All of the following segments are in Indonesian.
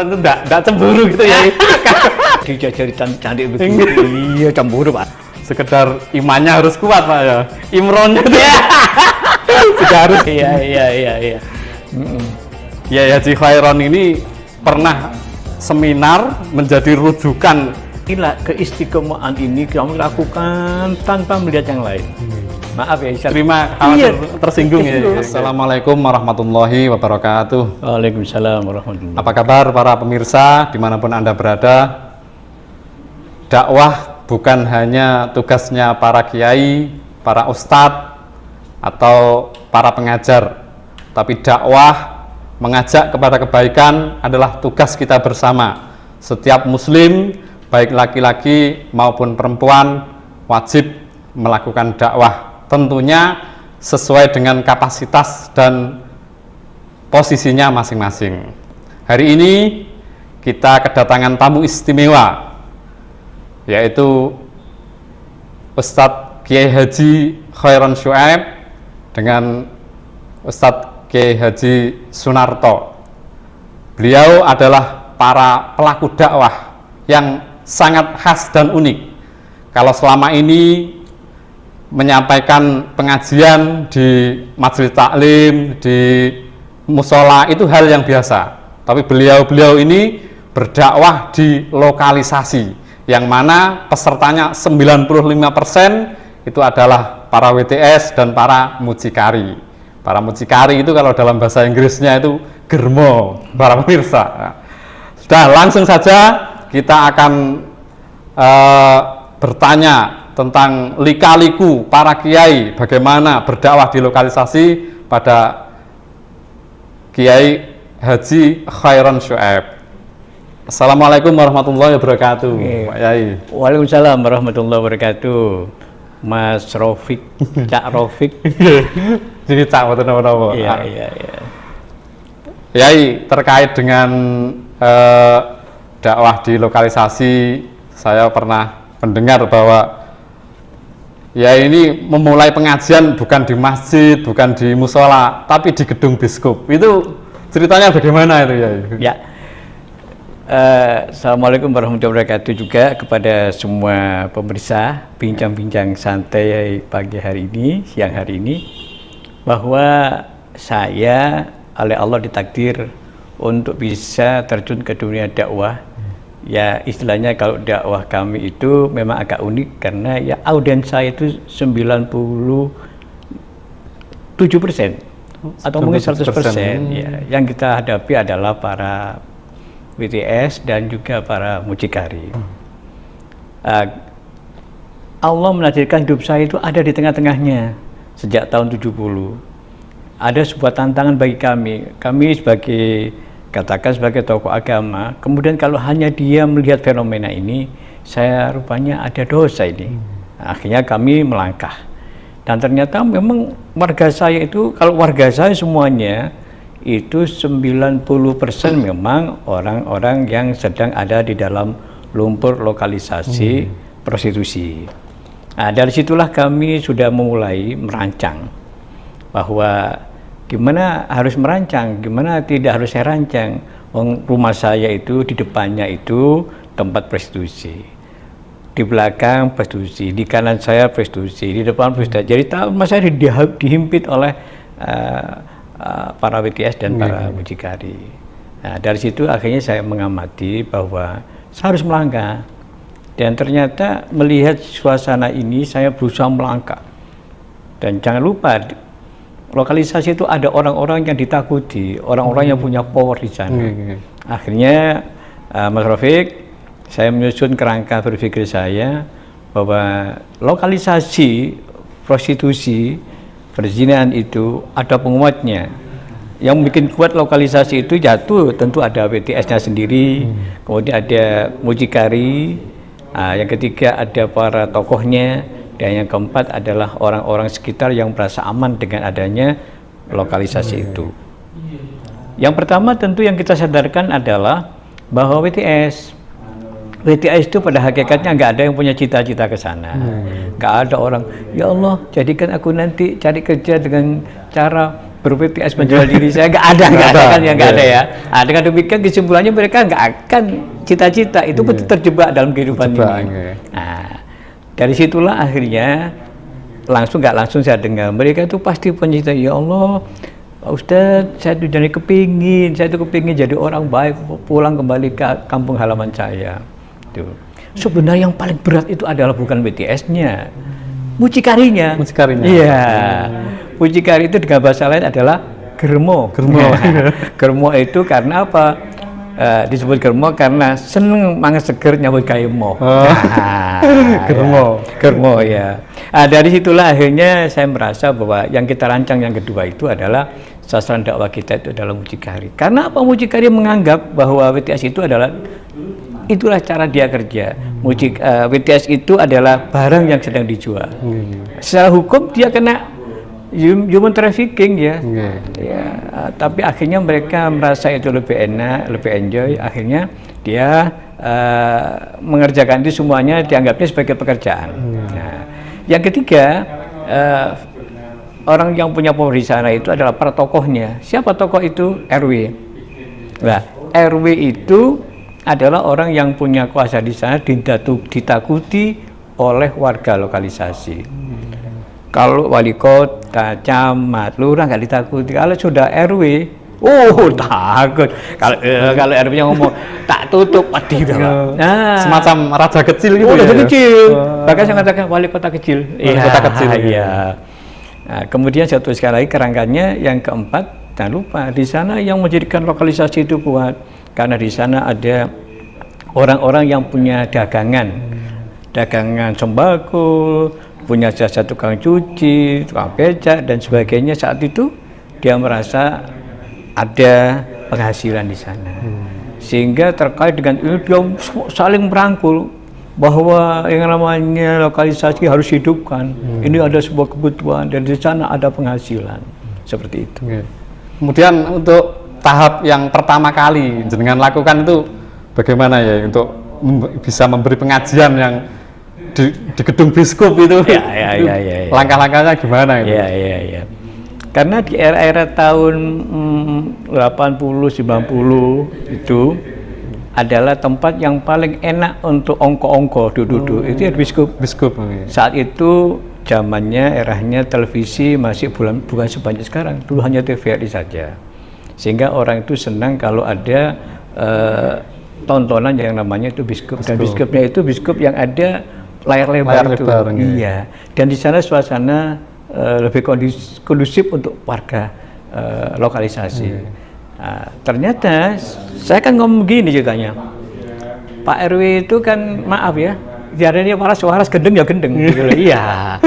pesantren itu enggak cemburu gitu ya. Dijajari cantik begitu. Iya, cemburu, Pak. Sekedar imannya harus kuat, Pak ya. Imronnya tuh juga harus. Iya. Ya, Haji Khairon ini pernah seminar menjadi rujukan. Inilah keistiqomahan ini kamu lakukan tanpa melihat yang lain. Maaf ya, Terima khawatir tersinggung ya. Assalamualaikum warahmatullahi wabarakatuh. Waalaikumsalam warahmatullahi wabarakatuh. Apa kabar para pemirsa dimanapun Anda berada? Dakwah bukan hanya tugasnya para kiai, para ustadz, atau para pengajar, tapi dakwah mengajak kepada kebaikan adalah tugas kita bersama. Setiap muslim, baik laki-laki maupun perempuan, wajib melakukan dakwah. Tentunya sesuai dengan kapasitas dan posisinya masing-masing. Hari ini kita kedatangan tamu istimewa, yaitu Ustadz Kiai Haji Khairon Syuaib dengan Ustadz Kiai Haji Sunarto. Beliau adalah para pelaku dakwah yang sangat khas dan unik. Kalau selama ini menyampaikan pengajian di majelis taklim, di musola, itu hal yang biasa. Tapi beliau ini berdakwah di lokalisasi, yang mana pesertanya 95% itu adalah para WTS dan para mucikari. Para mucikari itu kalau dalam bahasa Inggrisnya itu germo, para pemirsa. Sudah, langsung saja kita akan bertanya tentang lika-liku para kiai, bagaimana berdakwah di lokalisasi pada Kiai Haji Khairon Syuaib. Assalamualaikum warahmatullahi wabarakatuh, Pak Yai. Waalaikumsalam warahmatullahi wabarakatuh. Mas Rofik, Cak Rofik. Jadi Cak apa? Iya. Yai, terkait dengan dakwah di lokalisasi, saya pernah mendengar bahwa ya ini memulai pengajian bukan di masjid, bukan di musola, tapi di gedung biskup. Itu ceritanya bagaimana itu, Yai? Ya. Assalamualaikum warahmatullahi wabarakatuh juga kepada semua pemirsa bincang-bincang santai pagi hari ini, siang hari ini, bahwa saya oleh Allah ditakdir untuk bisa terjun ke dunia dakwah. Ya, istilahnya kalau dakwah kami itu memang agak unik karena ya audiens saya itu 97% atau mungkin 100%. Ya, yang kita hadapi adalah para WTS dan juga para mucikari. Allah menakdirkan hidup saya itu ada di tengah-tengahnya sejak tahun 70. Ada sebuah tantangan bagi kami sebagai, katakan sebagai tokoh agama, kemudian kalau hanya dia melihat fenomena ini, saya rupanya ada dosa ini. Akhirnya kami melangkah. Dan ternyata memang warga saya itu, kalau warga saya semuanya, itu 90% memang orang-orang yang sedang ada di dalam lumpur lokalisasi prostitusi. Nah, dari situlah kami sudah memulai merancang bahwa gimana harus merancang, gimana tidak harus saya rancang. Rumah saya itu di depannya itu tempat prostitusi, di belakang prostitusi, di kanan saya prostitusi, di depan prostitusi. Jadi rumah saya dihimpit oleh para WTS dan para mucikari. Nah, dari situ akhirnya saya mengamati bahwa saya harus melangkah. Dan ternyata melihat suasana ini saya berusaha melangkah. Dan jangan lupa lokalisasi itu ada orang-orang yang ditakuti, orang-orang yang punya power di sana. Akhirnya Mas Rafiq, saya menyusun kerangka berpikir saya bahwa lokalisasi prostitusi, perzinahan itu ada penguatnya. Yang bikin kuat lokalisasi itu jatuh tentu ada WTS-nya sendiri, kemudian ada mucikari, yang ketiga ada para tokohnya, dan yang keempat adalah orang-orang sekitar yang merasa aman dengan adanya lokalisasi itu. Yang pertama tentu yang kita sadarkan adalah bahwa WTS itu pada hakikatnya nggak ada yang punya cita-cita ke sana. Nggak ada orang, ya Allah jadikan aku nanti cari kerja dengan cara ber-PTS menjual diri saya, nggak ada kan, ya nggak ada ya. Nah, dengan demikian kesimpulannya mereka nggak akan cita-cita itu pun terjebak dalam kehidupan ini. Nah, dari situlah akhirnya nggak langsung saya dengar mereka itu pasti pencita, ya Allah Pak Ustadz, saya tuh kepingin jadi orang baik, pulang kembali ke kampung halaman saya. Tuh. Sebenarnya yang paling berat itu adalah bukan BTS-nya, mucikarinya. Iya. Mucikari itu dengan bahasa lain adalah germo. Germo itu karena apa? Disebut germo karena seneng mangan seger nyambut gaemo. Germo ya. Dari situlah akhirnya saya merasa bahwa yang kita rancang yang kedua itu adalah sasaran dakwah kita itu adalah mucikari. Karena apa? Mucikari menganggap bahwa WTS itu itulah cara dia kerja. WTS itu adalah barang yang sedang dijual. Secara hukum dia kena human trafficking ya. Tapi akhirnya mereka merasa itu lebih enak, lebih enjoy. Akhirnya dia mengerjakan itu semuanya dianggapnya sebagai pekerjaan. Nah, yang ketiga, orang yang punya power di sana itu adalah para tokohnya. Siapa tokoh itu? RW. Nah, RW itu adalah orang yang punya kuasa di sana, ditakuti oleh warga lokalisasi. Kalau wali kota, camat, lurah nggak ditakuti. Kalau sudah RW, takut. Kalau RW-nya ngomong tak tutup pasti dah. Nah, semacam raja kecil gitu. Raja kecil. Bahkan saya mengatakan wali kota kecil. Kota kecil. Iya. Nah, kemudian satu sekali lagi kerangkanya yang keempat, jangan lupa di sana yang menjadikan lokalisasi itu kuat karena di sana ada orang-orang yang punya dagangan sembako, punya jasa tukang cuci, tukang becak dan sebagainya. Saat itu dia merasa ada penghasilan di sana, sehingga terkait dengan itu dia saling merangkul bahwa yang namanya lokalisasi harus hidupkan. Ini ada sebuah kebutuhan dan di sana ada penghasilan seperti itu. Kemudian untuk tahap yang pertama kali jenengan lakukan itu bagaimana ya untuk bisa memberi pengajian yang di gedung biskup itu? Langkah-langkahnya gimana itu? Iya. Karena di era-era tahun 80-90 itu adalah tempat yang paling enak untuk ongko-ongko duduk itu ya biskup. Saat itu zamannya eranya televisi masih bukan sebanyak sekarang, dulu hanya TVRI saja, sehingga orang itu senang kalau ada tontonan yang namanya itu biskup. Dan biskupnya itu biskup yang ada layar lebar itu. Iya. Dan di sana suasana lebih kondusif untuk warga lokalisasi. Nah, ternyata saya kan ngomong gini ceritanya, Pak RW itu kan maaf ya, diaranya waras gendeng ya gendeng. Gitu. Iya.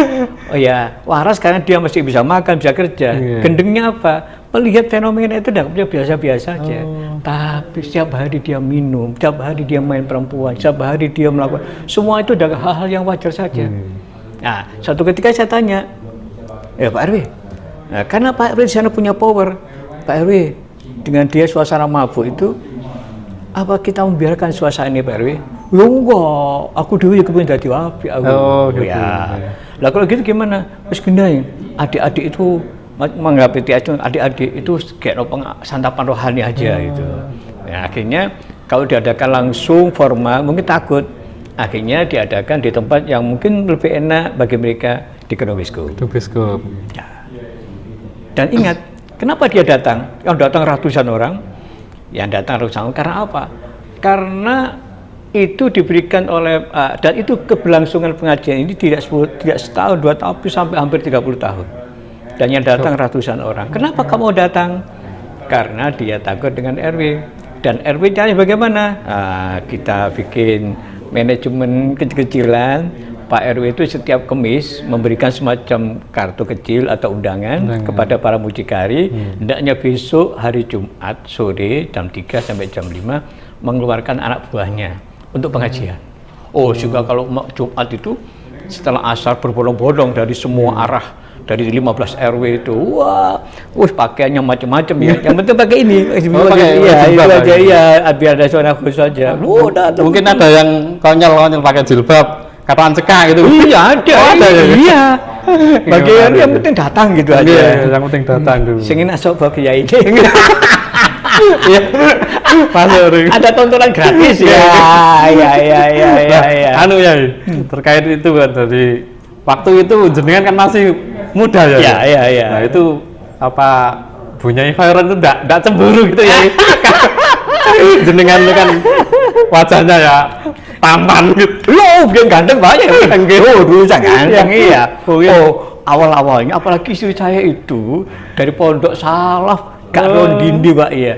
Oh ya, waras karena dia masih bisa makan, bisa kerja. Gendengnya apa? Melihat fenomena itu tidak biasa-biasa aja. Tapi setiap hari dia minum, setiap hari dia main perempuan, setiap hari dia melakukan, semua itu adalah hal-hal yang wajar saja. Nah, suatu ketika saya tanya, Pak RW, nah, karena Pak RW di sana punya power, Pak RW, dengan dia suasana mabuk itu, apa kita membiarkan suasana ini Pak RW? Ya enggak, aku dulu juga pengen jadi wapi. Lah kalau gitu gimana? Terus gini, adik-adik itu menganggap adik-adik itu kayak santapan rohani aja gitu. Ya, akhirnya kalau diadakan langsung formal mungkin takut. Akhirnya diadakan di tempat yang mungkin lebih enak bagi mereka, di gedung biskup. Ya. Dan ingat, kenapa dia datang? Yang datang ratusan orang. Karena apa? Karena itu diberikan oleh dan itu keberlangsungan pengajian ini tidak setahun, 2 tahun, tapi sampai hampir 30 tahun. Dan yang datang ratusan orang. Kenapa kamu datang? Karena dia takut dengan RW. Dan RW caranya bagaimana? Kita bikin manajemen kecil-kecilan. Pak RW itu setiap Kamis memberikan semacam kartu kecil atau undangan kepada para mucikari. Hendaknya besok hari Jumat sore jam 3 sampai jam 5 mengeluarkan anak buahnya untuk pengajian. Juga kalau Jumat itu setelah asar berbondong-bondong dari semua arah, dari 15 RW itu, pakaiannya macam-macam ya. Yang penting pakai ini. Itu aja, biar ada suara khusus saja. Mungkin ada yang konyol pakai jilbab. kataan cekak gitu. Iya ada. Oh, ada ya? Iya. Bagian yang penting datang gitu aja. Iya, yang penting datang dulu. Singin asok bab kiai ini. Iya. Masuk. Ada tontonan gratis ya. Iya. Anu ya, terkait itu kan dari waktu itu jenengan kan masih muda ya. Iya. Nah, itu apa Bunyai Khairon itu enggak cemburu gitu ya. Jenengan itu kan wajahnya ya tampan gitu. Loh, biar ganteng banyak ya. Oh, dulu saya ganteng iya. Oh, awal-awalnya apalagi istri saya itu dari Pondok Salaf gak rondindi Pak ya.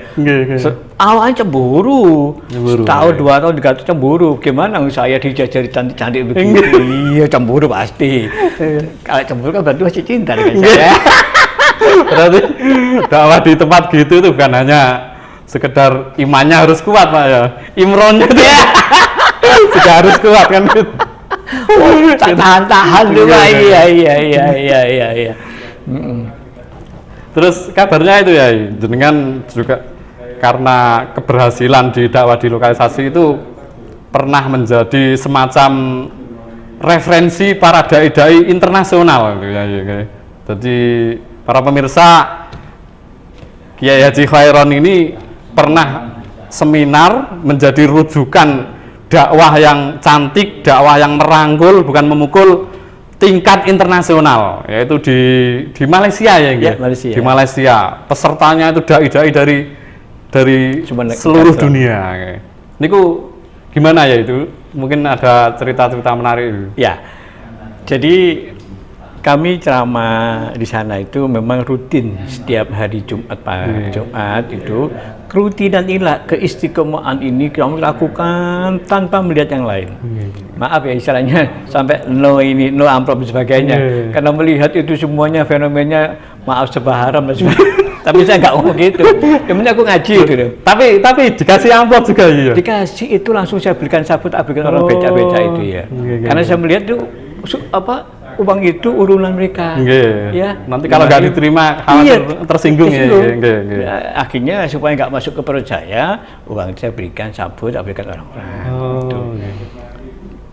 Awalnya cemburu. Setahun, 2 tahun, 3 tahun cemburu. Gimana saya dijajari cantik-cantik begitu? Iya, cemburu pasti. Kalau cemburu kan berarti masih cinta dengan saya. Berarti dakwah di tempat gitu itu bukan hanya sekedar imannya harus kuat Pak ya. Imronnya itu juga harus kuat kan. Tak tahan-tahan juga. Iya. Terus kabarnya itu ya, jenengan juga karena keberhasilan di dakwah di lokalisasi itu pernah menjadi semacam referensi para dai-dai internasional gitu ya. Jadi para pemirsa, Kiai Haji Khairon ini pernah seminar menjadi rujukan dakwah yang cantik, dakwah yang merangkul bukan memukul, tingkat internasional, yaitu di Malaysia ya, Malaysia. Di Malaysia. Pesertanya itu dai-dai dari seluruh dunia. Niku gimana ya itu? Mungkin ada cerita-cerita menarik. Ya. Jadi kami ceramah di sana itu memang rutin setiap hari Jumat Jumat itu rutinan inilah keistiqomahan ini kami lakukan tanpa melihat yang lain. Maaf ya istilahnya sampai no amplop dan sebagainya karena melihat itu semuanya fenomenanya maaf serba haram dan sebagainya. Tapi saya nggak ngomong gitu. Yang penting aku ngaji gitu. Tapi dikasih amplop juga ya. Dikasih itu langsung saya berikan sabut, berikan orang beca-beca itu ya. Karena saya melihat itu uang itu urunan mereka. Ya. Nanti kalau nggak diterima tersinggung. Ya. Akhirnya supaya nggak masuk ke perut saya, uang saya berikan sabut, berikan orang-orang.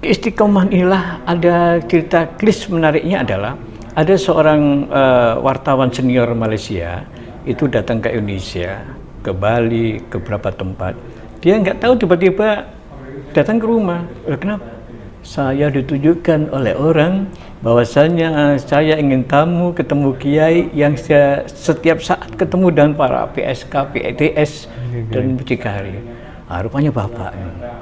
Istiqomah inilah ada cerita klis menariknya adalah ada seorang wartawan senior Malaysia itu datang ke Indonesia, ke Bali, ke beberapa tempat. Dia nggak tahu tiba-tiba datang ke rumah. Kenapa? Saya ditujukan oleh orang bahwasanya saya ingin ketemu kiai yang setiap saat ketemu dengan para PSK, PETS dan mucikari. Rupanya bapak.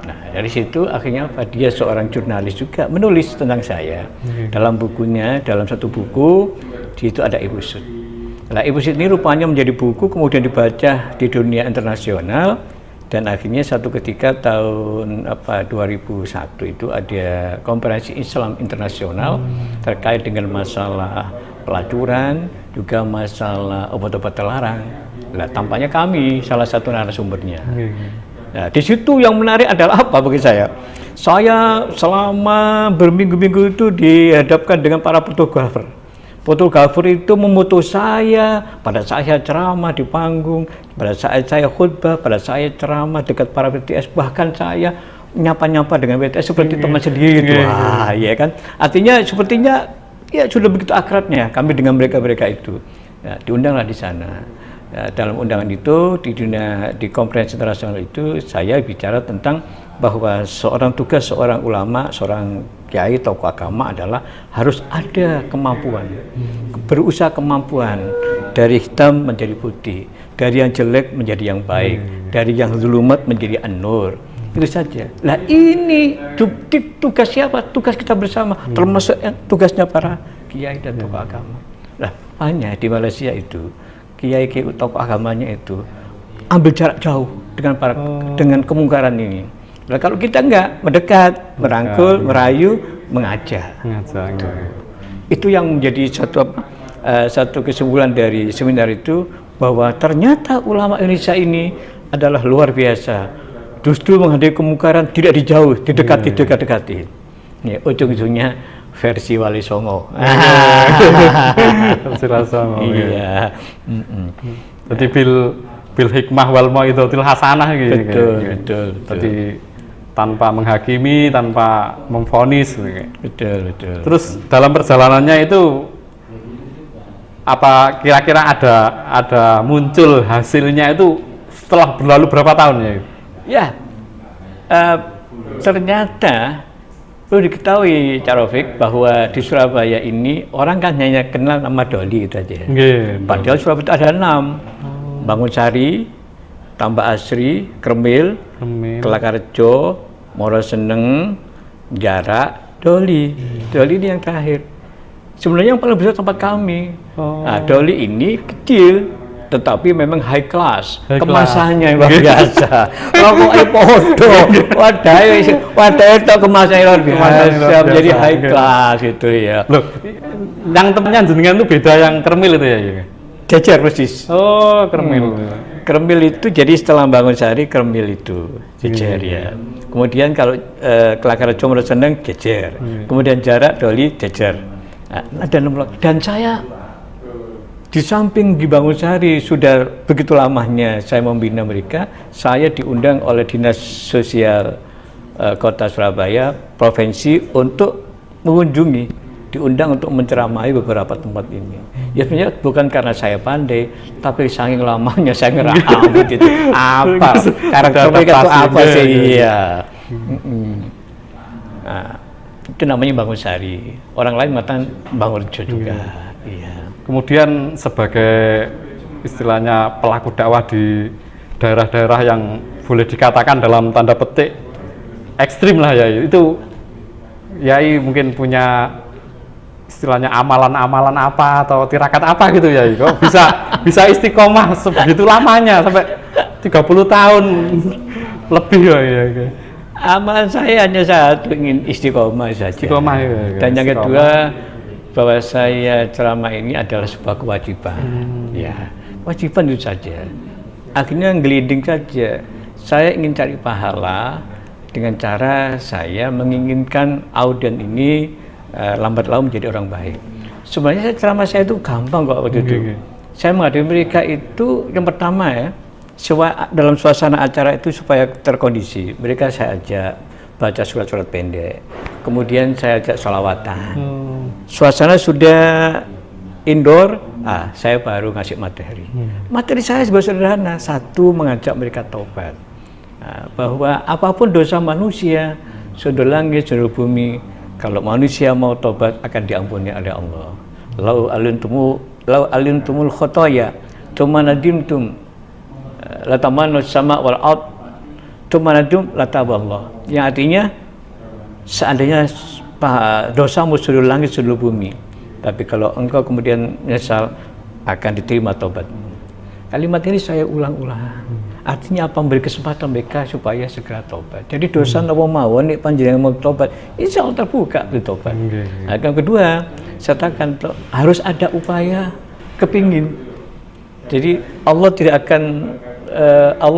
Nah dari situ akhirnya dia seorang jurnalis juga menulis tentang saya dalam bukunya, dalam satu buku di situ ada Ibu Sud. Nah Ibu Sud ini rupanya menjadi buku kemudian dibaca di dunia internasional. Dan akhirnya satu ketika tahun 2001 itu ada konferensi Islam internasional terkait dengan masalah pelacuran, juga masalah obat-obat terlarang. Nah, tampaknya kami salah satu narasumbernya. Nah, di situ yang menarik adalah apa bagi saya? Saya selama berminggu-minggu itu dihadapkan dengan para fotografer. Fotografer itu memutus saya pada saat saya ceramah di panggung, pada saat saya khutbah, pada saya ceramah dekat para BTS, bahkan saya nyapa-nyapa dengan BTS seperti teman sendiri gitu. Ya kan? Artinya sepertinya ya sudah begitu akrabnya kami dengan mereka-mereka itu. Nah, diundanglah di sana. Nah, dalam undangan itu di konferensi internasional itu saya bicara tentang bahwa tugas seorang ulama, seorang kiai, tokoh agama adalah harus ada kemampuan, berusaha kemampuan dari hitam menjadi putih, dari yang jelek menjadi yang baik, dari yang zulumat menjadi an-nur. Itu saja. Nah ini tugas siapa? Tugas kita bersama, termasuk tugasnya para kiai dan tokoh agama. Nah hanya di Malaysia itu kiai tokoh agamanya itu ambil jarak jauh dengan kemungkaran ini. Nah, kalau kita enggak mendekat, merangkul, merayu, mengajak. Itu yang menjadi satu kesimpulan dari seminar itu, bahwa ternyata ulama Indonesia ini adalah luar biasa. Justru menghadapi kemungkaran tidak dijauh, didekati. Ya, ujung-ujungnya versi Wali Songo. Versi Wali Songo. Iya. Jadi bil hikmah wal mau'izatil hasanah gitu. Betul. Tadi tanpa menghakimi, tanpa memvonis. Betul. Terus dalam perjalanannya itu apa kira-kira ada muncul hasilnya itu setelah berlalu berapa tahun ya? Ya, ternyata perlu diketahui Cak Rafiq bahwa di Surabaya ini orang kan hanya kenal nama Doli itu aja. Padahal Surabaya itu ada 6. Bangunsari, Tambak Asri, Kremil, Kelakarjo, Moroseneng, Jarak, Doli. Doli ini yang terakhir. Sebenarnya yang paling besar tempat kami. Nah, Doli ini kecil, tetapi memang high class, kemasannya yang luar biasa. Rokoknya podo, wadahnya itu kemasannya luar biasa, menjadi high class itu ya. Loh, yang tempatnya jenengan itu beda yang Kremil itu ya? Jejer persis. Oh, Kremil. Kremil itu jadi setelah Bangunsari, Kremil itu jejer ya. Kemudian kalau Kelakarjo, Moroseneng jejer. Kemudian Jarak, Doli jejer. Nah, dan saya di samping di Bangunsari sudah begitu lamanya saya membina mereka, saya diundang oleh Dinas Sosial Kota Surabaya, Provinsi untuk mengunjungi, diundang untuk menceramai beberapa tempat ini. Ya sebenarnya bukan karena saya pandai, tapi saking lamanya saya ngerasa gitu. Apa karakter mereka itu apa sih? Iya. Nah, itu namanya Bangunsari. Orang lain mengatakan Bangunrejo juga. Iya. Kemudian sebagai istilahnya pelaku dakwah di daerah-daerah yang boleh dikatakan dalam tanda petik ekstrim lah ya, itu Yai mungkin punya istilahnya amalan-amalan apa atau tirakat apa gitu ya, kok bisa istiqomah sebegitu lamanya sampai 30 tahun lebih ya. Amalan saya hanya satu, ingin istiqomah saja. Istiqomah ya. Dan yang kedua, bahwa saya ceramah ini adalah sebuah kewajiban. Ya, kewajiban itu saja. Akhirnya gelinding saja. Saya ingin cari pahala dengan cara saya menginginkan audien ini lambat laun menjadi orang baik. Sebenarnya ceramah saya itu gampang kok waktu itu. Saya menghadapi mereka itu yang pertama ya, dalam suasana acara itu supaya terkondisi. Mereka saya ajak baca surat-surat pendek. Kemudian saya ajak sholawatan. Suasana sudah indoor, saya baru ngasih materi. Materi saya sebenarnya sederhana. Satu, mengajak mereka taubat. Bahwa apapun dosa manusia, sudut langit, sudut bumi, kalau manusia mau taubat akan diampuni oleh Allah. Lau alimtumul khotoya, tumanadimtum, latamannu sama wal ard, tumanadum lataballah. Yang artinya, seandainya dosamu sudut langit, sudut bumi, tapi kalau engkau kemudian menyesal, akan diterima taubatmu. Kalimat ini saya ulang-ulang. Artinya apa? Memberi kesempatan mereka supaya segera taubat. Jadi dosa nopo mawon nek panjenengan mau taubat, insya Allah terbuka itu taubat. Nah, yang kedua, saya katakan harus ada upaya kepingin. Jadi Allah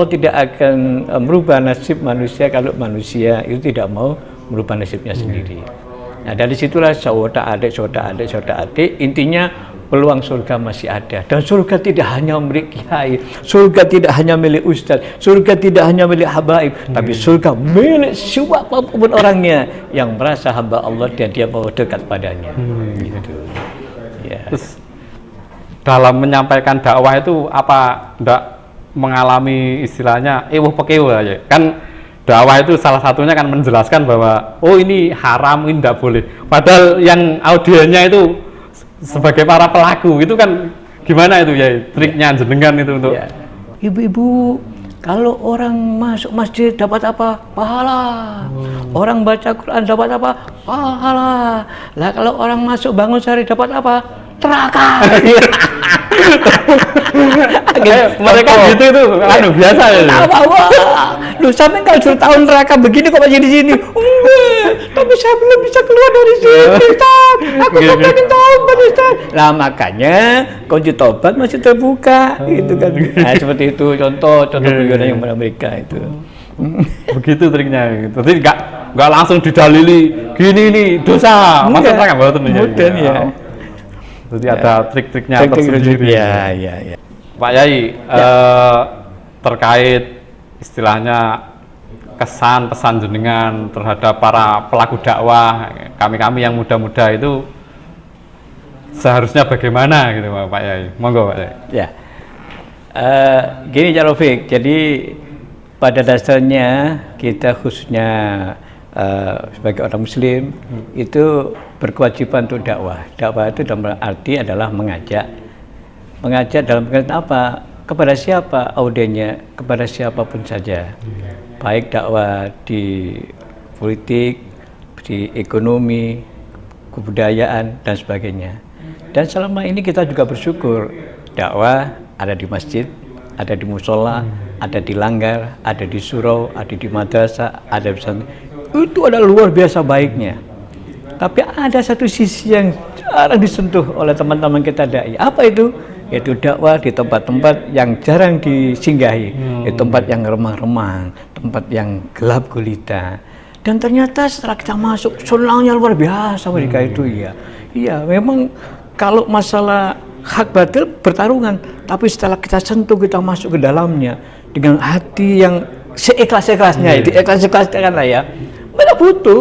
tidak akan merubah nasib manusia kalau manusia itu tidak mau merubah nasibnya sendiri. Nah, dari situlah saudara adik, intinya peluang surga masih ada, dan surga tidak hanya milik kiai, surga tidak hanya milik ustadz, surga tidak hanya milik habaib, tapi surga milik siapapun orangnya yang merasa hamba Allah dan dia mau dekat padanya. Gitu. Ya. Terus dalam menyampaikan dakwah itu apa ndak mengalami istilahnya pekewo aja? Kan dakwah itu salah satunya kan menjelaskan bahwa oh ini haram, ini tidak boleh. Padahal yang audiennya itu sebagai para pelaku itu kan gimana itu ya triknya jenengan itu untuk ibu-ibu, kalau orang masuk masjid dapat apa? Pahala. Orang baca Quran dapat apa? Pahala. Lah kalau orang masuk Bangunsari dapat apa? Neraka. Mereka gitu itu biasa ya. Lu sampai kalau sudah tahun neraka begini kok masih di sini? Tapi saya belum bisa keluar dari sini, Ustaz. Aku pengen taubat, Ustaz. Lah makanya kunci taubat masih terbuka, gitu kan. Nah, seperti itu contoh guyonan yang mereka itu. Begitu triknya. Jadi nggak langsung didalili gini nih dosa. Masuk neraka betul ya. Jadi ada trik-triknya tersendiri. Ya. Pak Yai, terkait istilahnya kesan pesan jenengan terhadap para pelaku dakwah, kami yang muda-muda itu seharusnya bagaimana gitu Pak Yai? Monggo Pak Yai. Ya, gini Cak Rafiq, jadi pada dasarnya kita khususnya sebagai orang Muslim itu berkewajiban untuk dakwah. Dakwah itu dalam arti adalah mengajak dalam pengertian apa? Kepada siapa audiennya? Kepada siapapun saja. Baik dakwah di politik, di ekonomi, kebudayaan dan sebagainya. Dan selama ini kita juga bersyukur dakwah ada di masjid, ada di musola, ada di langgar, ada di surau, ada di madrasah, ada di sana. Itu adalah luar biasa baiknya. Tapi ada satu sisi yang jarang disentuh oleh teman-teman kita dai. Apa itu? Yaitu dakwah di tempat-tempat yang jarang disinggahi, di tempat yang remang-remang, tempat yang gelap gulita. Dan ternyata setelah kita masuk, senangnya luar biasa mereka itu ya. Iya, memang kalau masalah hak batil bertarungan, tapi setelah kita sentuh, kita masuk ke dalamnya dengan hati yang seikhlas-ikhlasnya, itu ikhlas-ikhlasnya kan ya. Mereka butuh.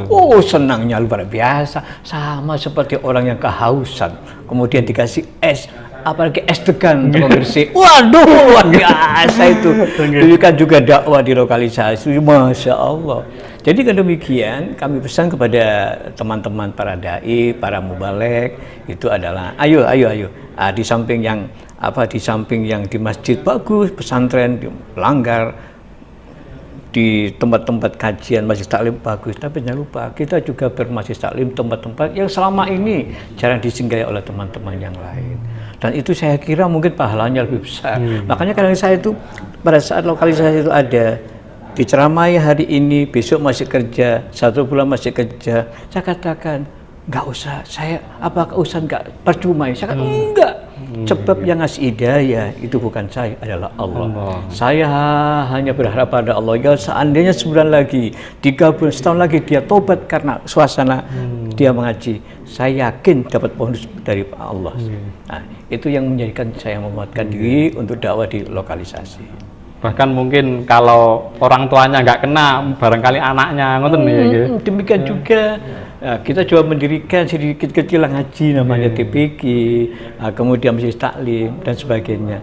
Oh, senangnya luar biasa, sama seperti orang yang kehausan, kemudian dikasih es, apalagi es degan untuk bersih. Waduh, luar biasa itu. Demikian juga dakwah di lokalisasi, masya Allah. Jadi demikian kami pesan kepada teman-teman para dai, para mubalek itu adalah ayo. Di samping yang di masjid bagus, pesantren, di langgar, di tempat-tempat kajian masjid taklim bagus, tapi jangan lupa kita juga bermasjid taklim tempat-tempat yang selama ini jarang disinggahi oleh teman-teman yang lain. Dan itu saya kira mungkin pahalanya lebih besar. Makanya kadang saya itu pada saat lokalisasi itu ada diceramai hari ini, besok masih kerja, 1 bulan masih kerja, saya katakan nggak usah, apakah usah nggak percuma? Saya katakan enggak. Sebab yang ngasih hidayah itu bukan saya, adalah Allah. Saya hanya berharap pada Allah. Ya seandainya sebulan lagi, 3 bulan, setahun lagi dia tobat karena suasana dia mengaji, saya yakin dapat bonus dari Allah. Nah, itu yang menjadikan saya memuatkan diri untuk dakwah di lokalisasi. Bahkan mungkin kalau orang tuanya nggak kena, barangkali anaknya ngoten ya. Demikian juga kita coba mendirikan sedikit kecil ngaji namanya TPQ, kemudian masjid taklim dan sebagainya.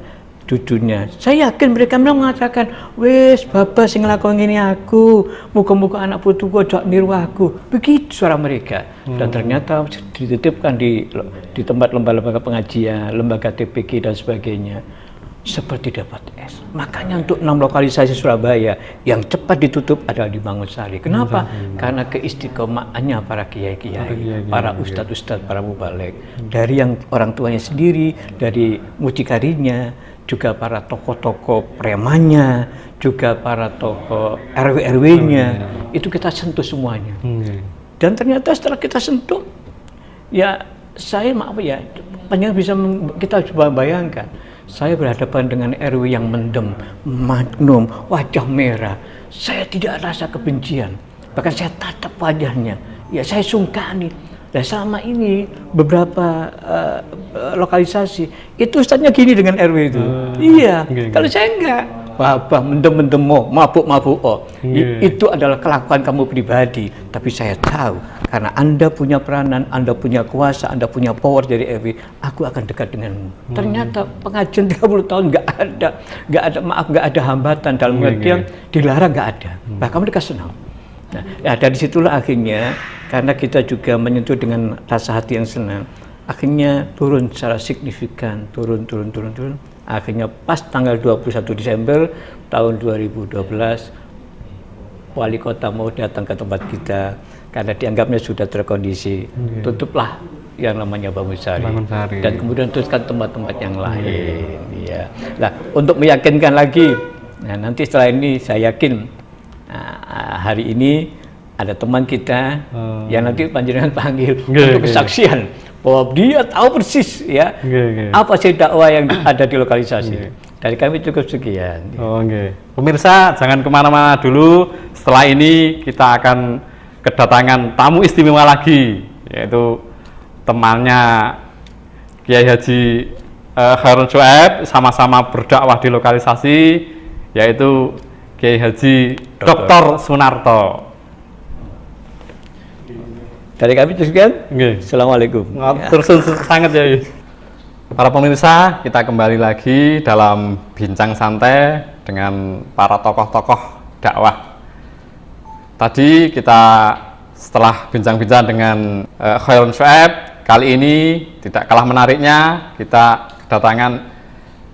Cucunya, saya yakin mereka mengatakan, wes bapak sing nglakoni ini aku, muga-muga anak putuku ojo niru aku. Begitu suara mereka. Dan ternyata dititipkan di tempat lembaga pengajian, lembaga TPQ dan sebagainya. Seperti dapat es. Makanya untuk 6 lokalisasi Surabaya yang cepat ditutup adalah di Mangunsari. Kenapa? Karena keistiqomahannya para kiai-kiai, para ustadz-ustadz, para mubalek. Dari yang orang tuanya sendiri, dari mucikarinya, juga para tokoh-tokoh premannya, juga para tokoh RW-RW-nya. Itu kita sentuh semuanya. Dan ternyata setelah kita sentuh, ya saya maaf ya, panjang bisa kita coba bayangkan. Saya berhadapan dengan RW yang mendem, magnum, wajah merah. Saya tidak rasa kebencian, bahkan saya tatap wajahnya. Ya saya sungkani. Dan selama ini beberapa lokalisasi itu ustadznya gini dengan RW itu. Iya. Kalau saya enggak. Bapak mendem-mendem, mabuk-mabuk. Itu adalah kelakuan kamu pribadi. Tapi saya tahu karena Anda punya peranan, Anda punya kuasa, Anda punya power dari RW, aku akan dekat denganmu. Ternyata pengajian 30 tahun nggak ada hambatan dalam pengertian dilarang, nggak ada. Bahkan mereka senang. Nah, ya dari situlah akhirnya karena kita juga menyentuh dengan rasa hati yang senang, akhirnya turun secara signifikan, turun. Akhirnya pas tanggal 21 Desember tahun 2012 wali kota mau datang ke tempat kita karena dianggapnya sudah terkondisi, tutuplah yang namanya Bangunsari. Dan kemudian teruskan tempat-tempat yang lain. Ya. Nah, untuk meyakinkan lagi, nah nanti setelah ini saya yakin hari ini ada teman kita yang nanti panjenengan panggil untuk kesaksian bahwa dia tahu persis ya apa sih dakwah yang ada di lokalisasi. Dari kami cukup sekian. Pemirsa jangan kemana-mana dulu. Setelah ini kita akan kedatangan tamu istimewa lagi, yaitu temannya Kiai Haji Khairun Syuaib, sama-sama berdakwah di lokalisasi, yaitu Kiai Haji Dr. Sunarto. Dari kami sekian. Nggih. Assalamualaikum. Terus sangat ya. Para pemirsa, kita kembali lagi dalam bincang santai dengan para tokoh-tokoh dakwah. Tadi kita setelah bincang-bincang dengan Khairun Syuaib, kali ini tidak kalah menariknya kita kedatangan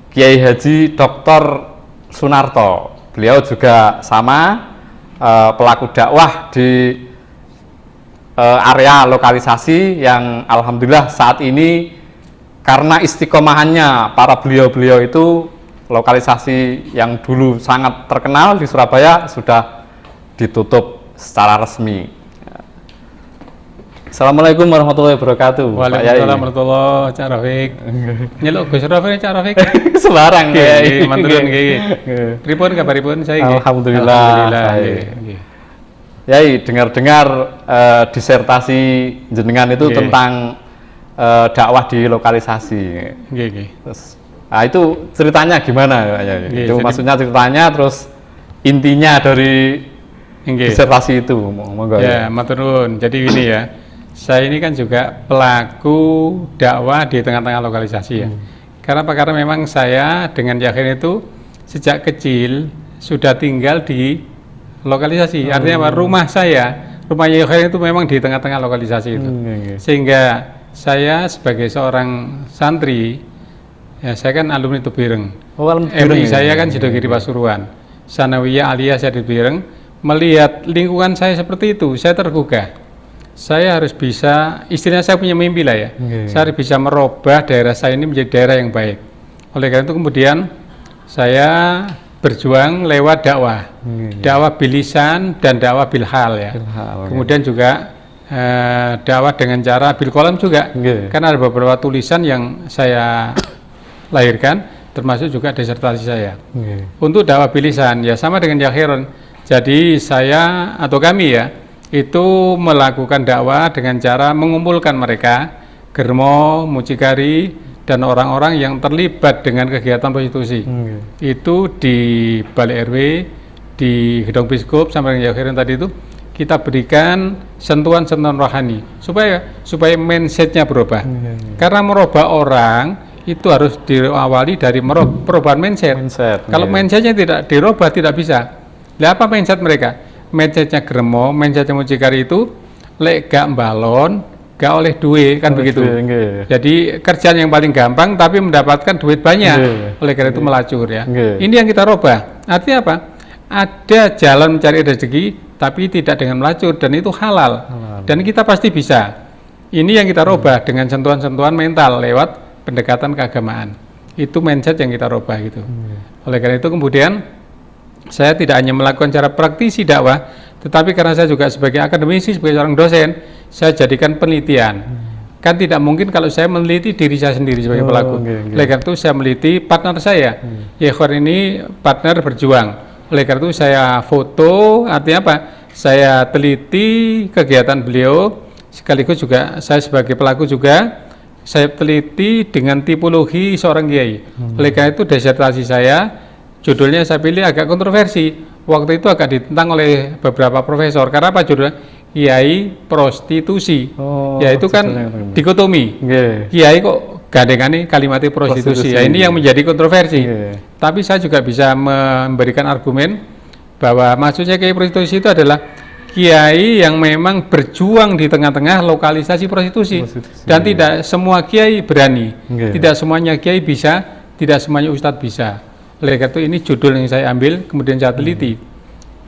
Kiai Haji Dr. Sunarto. Beliau juga sama pelaku dakwah di area lokalisasi yang alhamdulillah saat ini karena istiqomahannya para beliau-beliau itu, lokalisasi yang dulu sangat terkenal di Surabaya sudah ditutup secara resmi. Assalamualaikum warahmatullahi wabarakatuh. Waalaikumsalam warahmatullahi wabarakatuh. Cak Rafiq. Nyeluk Gus Rafiq, Cak Rafiq. Sembarang Nggih, matur nuwun nggih. Pripun kabaripun saya nggih? Alhamdulillah. Nggih. Yai, dengar-dengar disertasi jenengan itu tentang dakwah di lokalisasi. Nggih. Terus, nah itu ceritanya gimana ya? Itu jadi, maksudnya ceritanya, terus intinya dari disertasi itu. Monggo ya. Matur nuwun. Jadi ini ya. Saya ini kan juga pelaku dakwah di tengah-tengah lokalisasi ya. Karena memang saya dengan Yakin itu sejak kecil sudah tinggal di lokalisasi. Artinya apa? Rumah Yakin itu memang di tengah-tengah lokalisasi itu. Sehingga saya sebagai seorang santri, ya saya kan alumni Tubireng. MI saya kan Sidogiri Pasuruan. Sanawiyah Aliyah saya di Tubireng. Melihat lingkungan saya seperti itu, saya tergugah. Saya harus bisa, istilahnya saya punya mimpi lah ya. Saya harus bisa merubah daerah saya ini menjadi daerah yang baik. Oleh karena itu kemudian saya berjuang lewat dakwah. Dakwah bilisan dan dakwah bilhal ya. Kemudian juga dakwah dengan cara bilkolam juga. Karena ada beberapa tulisan yang saya lahirkan, termasuk juga disertasi saya. Untuk dakwah bilisan ya sama dengan Yakhiron. Jadi saya atau kami ya itu melakukan dakwah dengan cara mengumpulkan mereka, germo, mucikari, dan orang-orang yang terlibat dengan kegiatan prostitusi. Itu di Balai RW, di Gedung Biskup sampai dengan Yakhirin tadi itu kita berikan sentuhan-sentuhan rohani supaya mindsetnya berubah. Karena merubah orang itu harus diawali dari perubahan mindset. Kalau mindsetnya tidak dirubah tidak bisa. Lah apa mindset mereka? Mindsetnya geremo, mindsetnya mucikari itu lek gak balon, gak oleh duit kan begitu. Jadi kerjaan yang paling gampang tapi mendapatkan duit banyak. Oleh karena itu melacur ya. Ini yang kita rubah. Artinya apa? Ada jalan mencari rezeki tapi tidak dengan melacur dan itu halal. Dan kita pasti bisa. Ini yang kita rubah dengan sentuhan-sentuhan mental lewat pendekatan keagamaan. Itu mindset yang kita rubah gitu. Oleh karena itu kemudian saya tidak hanya melakukan cara praktisi dakwah, tetapi karena saya juga sebagai akademisi, sebagai seorang dosen, saya jadikan penelitian. Kan tidak mungkin kalau saya meneliti diri saya sendiri sebagai pelaku. Oleh karena itu saya meneliti partner saya. Yakhwan ini partner berjuang. Oleh karena itu saya foto, artinya apa? Saya teliti kegiatan beliau, sekaligus juga saya sebagai pelaku juga, saya teliti dengan tipologi seorang kiai. Oleh karena itu disertasi saya, judulnya saya pilih agak kontroversi. Waktu itu agak ditentang oleh beberapa profesor. Karena apa judulnya? Kiai prostitusi. Ya itu kan dikotomi. Kiai kok gandengane kalimatnya prostitusi. Ya, ini yang menjadi kontroversi. Tapi saya juga bisa memberikan argumen bahwa maksudnya kiai prostitusi itu adalah kiai yang memang berjuang di tengah-tengah lokalisasi prostitusi. Dan tidak semua kiai berani. Tidak semuanya kiai bisa, tidak semuanya ustadz bisa. Oleh karena itu ini judul yang saya ambil, kemudian saya teliti.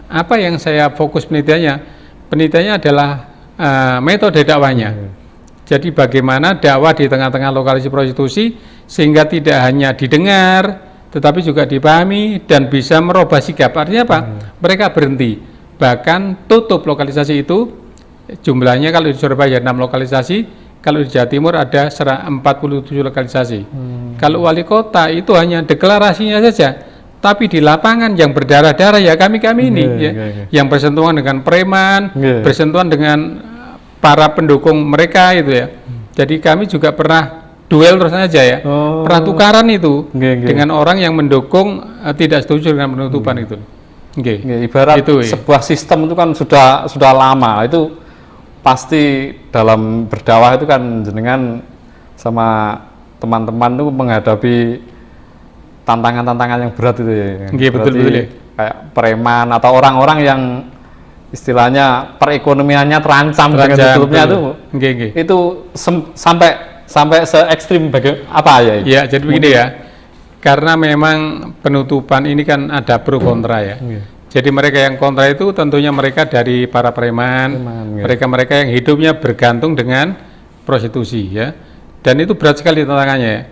Apa yang saya fokus penelitiannya? Penelitiannya adalah metode dakwahnya. Jadi bagaimana dakwah di tengah-tengah lokalisasi prostitusi sehingga tidak hanya didengar, tetapi juga dipahami dan bisa merubah sikap. Artinya apa? Mereka berhenti. Bahkan tutup lokalisasi itu, jumlahnya kalau di Surabaya 6 lokalisasi, kalau di Jawa Timur ada 47 lokalisasi. Kalau wali kota itu hanya deklarasinya saja, tapi di lapangan yang berdarah-darah ya kami-kami ini yang bersentuhan dengan preman, bersentuhan dengan para pendukung mereka itu ya. Jadi kami juga pernah duel terus saja ya, pernah tukaran itu dengan orang yang mendukung tidak setuju dengan penutupan itu. Nggih. Ibarat Itu, ya. sebuah sistem itu kan sudah lama. Itu pasti dalam berdakwah itu kan jenengan sama teman-teman itu menghadapi tantangan-tantangan yang berat itu ya. Nggih, betul ya. Kayak preman atau orang-orang yang istilahnya perekonomiannya terancam dengan tutupnya itu. Nggih. Itu sampai se ekstrim apa ya? Ya, jadi begini ya. Karena memang penutupan ini kan ada pro kontra ya. Jadi mereka yang kontra itu tentunya mereka dari para preman, mereka-mereka yang hidupnya bergantung dengan prostitusi ya. Dan itu berat sekali tantangannya ya.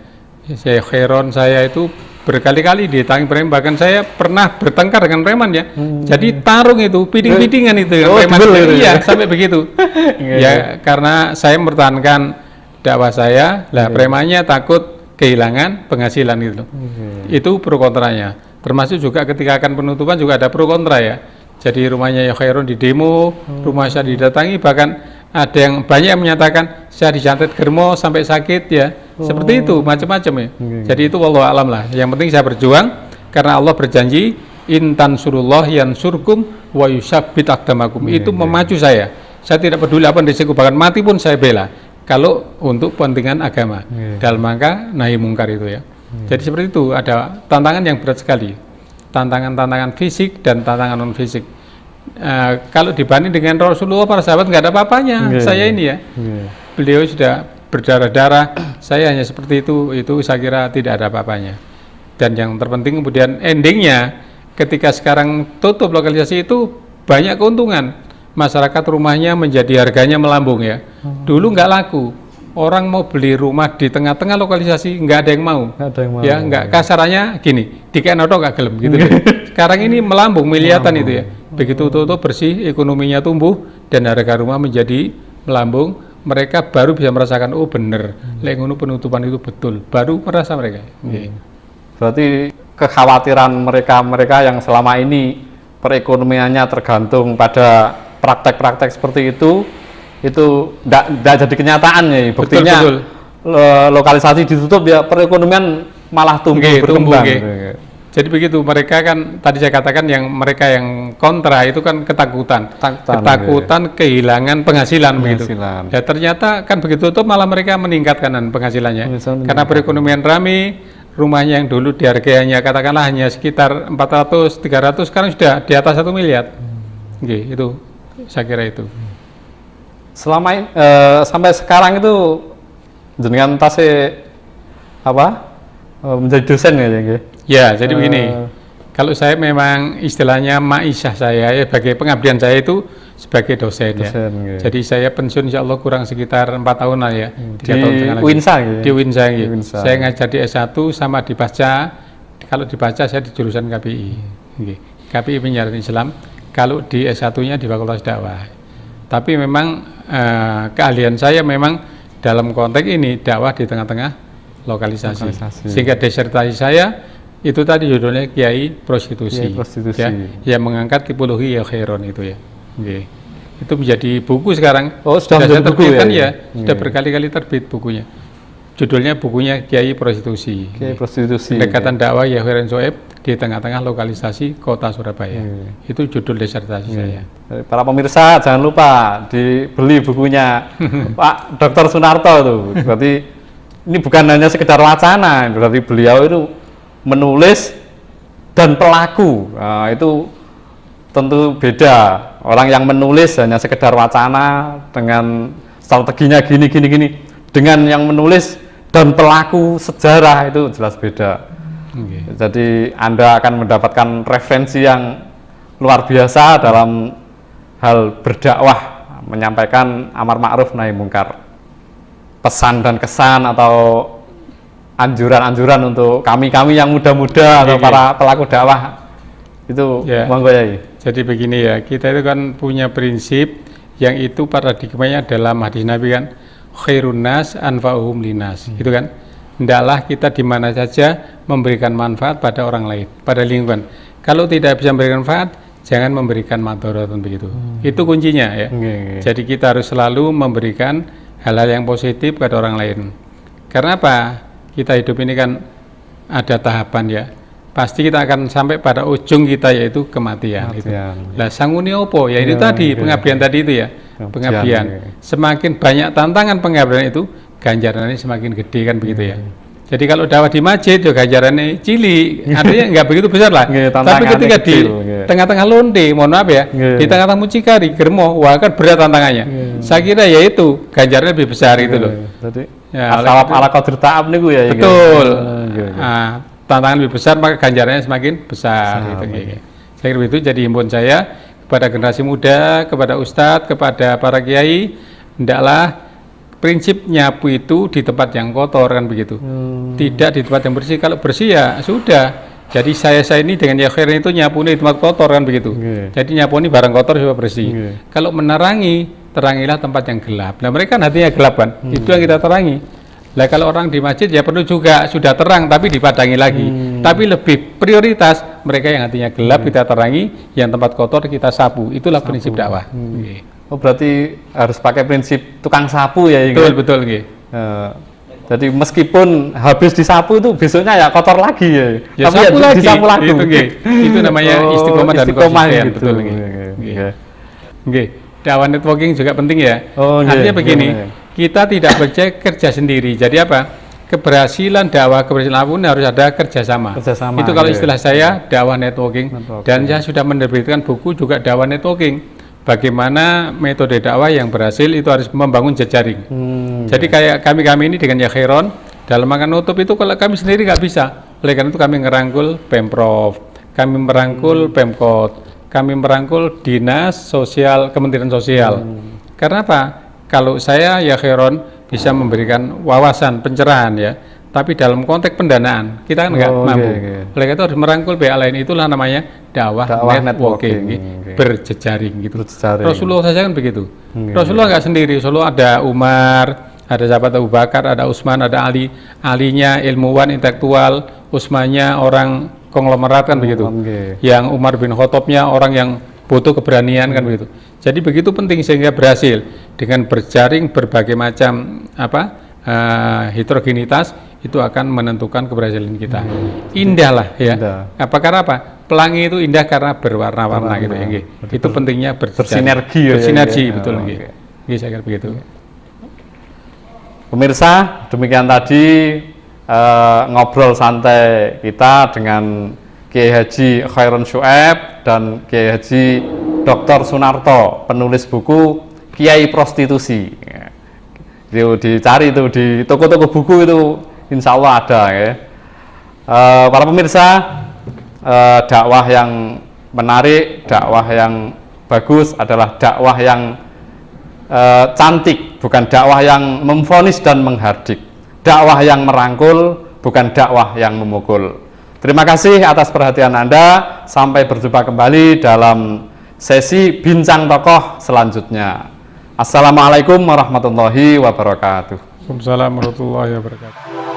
Saya heran, saya itu berkali-kali didatangi preman, bahkan saya pernah bertengkar dengan preman ya. Jadi tarung itu, piding-pidingan itu preman. Iya, sampai begitu. Ya, karena saya mempertahankan dakwah saya, lah premannya takut kehilangan penghasilan itu. Itu pro kontranya. Termasuk juga ketika akan penutupan juga ada pro kontra ya. Jadi rumahnya ya Khairun di demo, rumah saya didatangi, bahkan ada yang banyak yang menyatakan saya disantet germo sampai sakit ya. Seperti itu, macam-macam ya. Jadi itu wallahu alam lah. Yang penting saya berjuang karena Allah berjanji intan surullah yansurkum wa yusabbit aqdamakum. Itu memacu saya. Saya tidak peduli apa risiko, bahkan mati pun saya bela. Kalau untuk kepentingan agama dalam rangka nahi mungkar itu ya. Jadi seperti itu, ada tantangan yang berat sekali, tantangan fisik dan tantangan non fisik. Kalau dibanding dengan Rasulullah, para sahabat nggak ada apa-apanya. Saya ini ya, beliau sudah berdarah-darah, saya hanya seperti itu saya kira tidak ada apa-apanya. Dan yang terpenting kemudian endingnya, ketika sekarang tutup lokalisasi itu banyak keuntungan. Masyarakat rumahnya menjadi harganya melambung ya. Dulu nggak laku, orang mau beli rumah di tengah-tengah lokalisasi nggak ada yang mau. Ya nggak, kasarannya gini, dikenoto nggak gelem gitu deh. Sekarang ini melambung miliatan itu ya. Begitu tutup bersih, ekonominya tumbuh dan harga rumah menjadi melambung. Mereka baru bisa merasakan oh bener, lek ngono penutupan itu betul. Baru merasa mereka. Berarti kekhawatiran mereka yang selama ini perekonomiannya tergantung pada praktek-praktek seperti itu tidak jadi kenyataan ya. Buktinya betul. Lokalisasi ditutup ya perekonomian malah tumbuh berkembang. Jadi begitu, mereka kan tadi saya katakan mereka yang kontra itu kan ketakutan kehilangan penghasilan begitu. Ya ternyata kan begitu tutup malah mereka meningkatkan penghasilannya. Karena perekonomian rame, rumahnya yang dulu dihargainya katakanlah hanya sekitar 400-300 sekarang sudah di atas 1 miliar. Itu saya kira itu. Selama sampai sekarang itu jenengan tasih menjadi dosen ya? Ya, jadi begini. Kalau saya memang istilahnya ma'isyah saya ya, sebagai pengabdian saya itu sebagai dosen ya. Jadi saya pensiun insya Allah kurang sekitar 4 tahun lah ya. 3 tahun lagi. Di Winsa. Saya ngajar di S1 sama di Pasca. Kalau di Pasca saya di jurusan KPI. KPI Penyiaran Islam. Kalau di S1-nya di Fakultas Dakwah. Tapi memang keahlian saya memang dalam konteks ini dakwah di tengah-tengah lokalisasi. Sehingga disertasi saya itu tadi judulnya Kiai Prostitusi. Ya, yang mengangkat tipologi ya Khairun itu ya. Itu menjadi buku sekarang. Sudah terbitkan ya. Sudah berkali-kali terbit bukunya. Judulnya bukunya Kiai Prostitusi. Pendekatan dakwah ya Khairun Soeb di tengah-tengah lokalisasi kota Surabaya. Itu judul disertasi saya. Para pemirsa jangan lupa dibeli bukunya Pak Dr. Sunarto itu. Berarti ini bukan hanya sekedar wacana, berarti beliau itu menulis dan pelaku. Nah, itu tentu beda. Orang yang menulis hanya sekedar wacana dengan strateginya gini. Dengan yang menulis dan pelaku sejarah itu jelas beda. Jadi Anda akan mendapatkan referensi yang luar biasa dalam hal berdakwah, menyampaikan amar ma'ruf nahi mungkar. Pesan dan kesan atau anjuran-anjuran untuk kami yang muda-muda atau para pelaku dakwah itu monggo ya. Jadi begini ya, kita itu kan punya prinsip yang itu paradigmanya dalam hadis Nabi kan, khairun nas anfa'uhum linas, gitu kan. Hendaklah kita di mana saja memberikan manfaat pada orang lain, pada lingkungan. Kalau tidak bisa memberikan manfaat, jangan memberikan madharatan begitu. Itu kuncinya ya. Jadi kita harus selalu memberikan hal-hal yang positif pada orang lain. Karena apa? Kita hidup ini kan ada tahapan ya. pasti kita akan sampai pada ujung kita yaitu kematian. Itu. Lah sangune opo? Ya itu tadi pengabdian tadi itu ya. Pengabdian. Semakin banyak tantangan pengabdian itu, ganjarannya semakin gede kan begitu ya. Jadi kalau dakwah di masjid, ya ganjarannya cilik, artinya nggak begitu besar lah. Tapi ketika di tengah-tengah londe, mohon maaf ya, di tengah-tengah mucikari, germo, wah kan berat tantangannya. Saya kira ya itu ganjarannya lebih besar itu loh. Jadi ya, asal ala qadir ta'ab niku ya. Betul. Nah, tantangan lebih besar maka ganjarannya semakin besar. Gitu. Saya kira itu jadi himbauan saya kepada generasi muda, kepada ustadz, kepada para kiai, hendaklah prinsip nyapu itu di tempat yang kotor kan begitu, tidak di tempat yang bersih. Kalau bersih ya sudah. Jadi saya ini dengan Yakhirin itu nyapu di tempat kotor kan begitu. Jadi nyapu ini barang kotor supaya bersih. Kalau menerangi, terangilah tempat yang gelap. Nah mereka hatinya gelap kan, itu yang kita terangi. Lah kalau orang di masjid ya perlu juga sudah terang tapi dipadangi lagi. Tapi lebih prioritas mereka yang hatinya gelap kita terangi, yang tempat kotor kita sapu. Itulah prinsip dakwah. Oh berarti harus pakai prinsip tukang sapu ya? Betul. Jadi meskipun habis disapu itu besoknya ya kotor lagi ya. Tapi sapu ya lagi. Disapu lagi. Itu namanya istiqomah dan konsisten. Gitu. Betul. Dakwah networking juga penting ya. Artinya begini, kita tidak bekerja sendiri. Jadi apa? Keberhasilan dakwah, keberhasilan apapun harus ada kerjasama. Itu kalau istilah saya dakwah networking. Dan saya sudah menerbitkan buku juga dakwah networking. Bagaimana metode dakwah yang berhasil itu harus membangun jejaring. Jadi kayak kami ini dengan Yakhiron dalam makan nutup itu kalau kami sendiri nggak bisa. Oleh karena itu kami ngerangkul Pemprov, kami merangkul Pemkot, kami merangkul Dinas Sosial, Kementerian Sosial. Karena apa? Kalau saya Yakhiron bisa memberikan wawasan pencerahan ya, tapi dalam konteks pendanaan kita kan nggak mampu. Oleh karena itu harus merangkul pihak lain. Itulah namanya dakwah networking. Berjejaring gitu. Rasulullah saja kan begitu. Rasulullah nggak sendiri. Rasulullah ada Umar, ada sahabat Abu Bakar, ada Utsman, ada Ali. Alinya ilmuwan intelektual, Utsmannya orang konglomerat kan begitu. Yang Umar bin Khattabnya orang yang butuh keberanian kan begitu. Jadi begitu penting sehingga berhasil dengan berjaring berbagai macam heterogenitas itu akan menentukan keberhasilan kita. Indah lah ya. Karena apa? Pelangi itu indah karena berwarna-warna gitu ya. Itu pentingnya bersinergi. Betul. Saya kira begitu. Pemirsa, demikian tadi ngobrol santai kita dengan Kiai Haji Khairon Syuaib dan Kiai Haji Dr. Sunarto, penulis buku Kiai Prostitusi. Itu dicari itu di toko-toko buku itu insya Allah ada ya. Para pemirsa, dakwah yang menarik, dakwah yang bagus adalah dakwah yang cantik, bukan dakwah yang memvonis dan menghardik, dakwah yang merangkul, bukan dakwah yang memukul. Terima kasih atas perhatian Anda. Sampai berjumpa kembali dalam sesi bincang tokoh selanjutnya. Assalamualaikum warahmatullahi wabarakatuh. Waalaikumsalam warahmatullahi wabarakatuh.